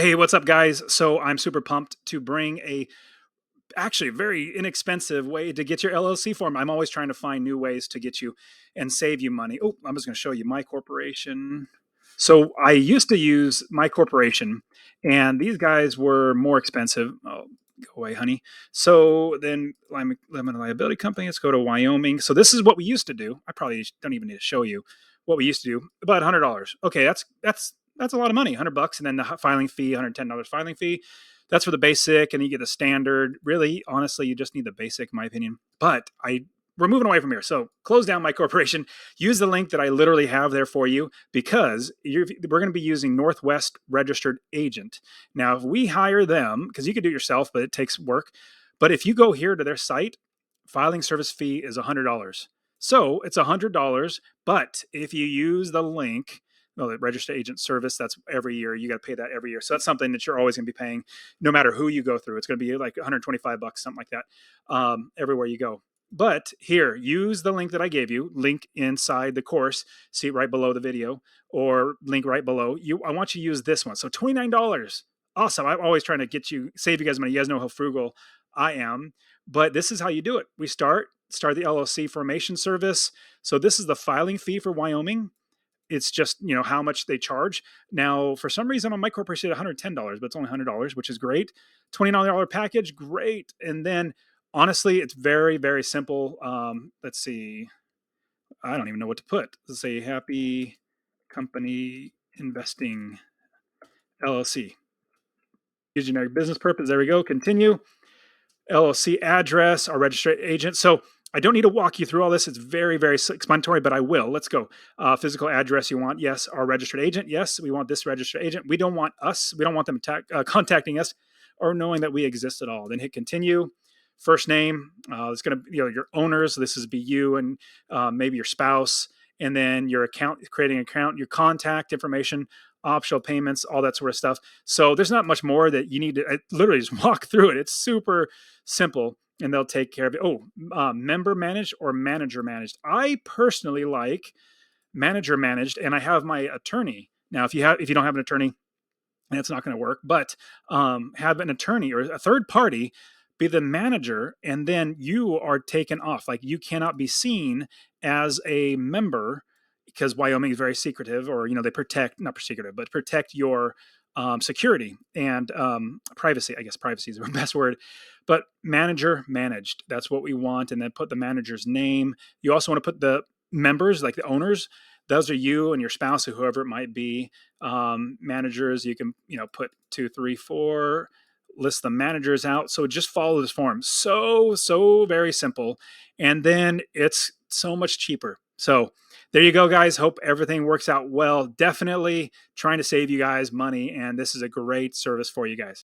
Hey, what's up, guys? So I'm super pumped to bring a actually very inexpensive way to get your LLC form. I'm always trying to find new ways to get you and save you money. Oh, I'm just going to show you my corporation. So I used to use my corporation, and these guys were more expensive. Oh, go away, honey. So then limited liability company. Let's go to Wyoming. So this is what we used to do. I probably don't even need to show you what we used to do. About $100. Okay, that's a lot of money. $100, and then the filing fee, $110 filing fee. That's for the basic, and you get the standard. Really, honestly, you just need the basic, in my opinion. But we're moving away from here. So close down my corporation. Use the link that I literally have there for you because we're going to be using Northwest Registered Agent. Now, if we hire them, because you can do it yourself, but it takes work. But if you go here to their site, filing service fee is $100. So it's $100. But if you use the link, well, the registered agent service, that's every year. You got to pay that every year. So that's something that you're always going to be paying no matter who you go through. It's going to be like $125, something like that, everywhere you go. But here, use the link that I gave you, link inside the course, see it right below the video, or link right below. I want you to use this one. So $29. Awesome. I'm always trying to save you guys money. You guys know how frugal I am. But this is how you do it. We start the LLC formation service. So this is the filing fee for Wyoming. It's just, how much they charge. Now, for some reason on my corporation, $110, but it's only $100, which is great. $29 package, great. And then honestly, it's very, very simple. Let's see. I don't even know what to put. Let's say Happy Company Investing LLC. Generic business purpose. There we go. Continue. LLC address, our registered agent. So I don't need to walk you through all this. It's very, very explanatory, but I will. Let's go. Physical address you want. Yes. Our registered agent. Yes. We want this registered agent. We don't want us. We don't want them contacting us or knowing that we exist at all. Then hit continue. First name. It's going to, your owners. This is be you and maybe your spouse. And then your account, creating an account, your contact information, optional payments, all that sort of stuff. So there's not much more that you need to literally just walk through it. It's super simple and they'll take care of it. Oh, member managed or manager managed. I personally like manager managed, and I have my attorney. Now, if you don't have an attorney, it's not going to work, but have an attorney or a third party be the manager, and then you are taken off. Like you cannot be seen as a member because Wyoming is very secretive, or they protect, not secretive, but protect your security and privacy. I guess privacy is the best word, but manager managed. That's what we want, and then put the manager's name. You also want to put the members, like the owners. Those are you and your spouse or whoever it might be. Managers, you can put 2, 3, 4. List the managers out. So just follow this form. So very simple, and then it's so much cheaper. So there you go, guys. Hope everything works out well. Definitely trying to save you guys money, and this is a great service for you guys.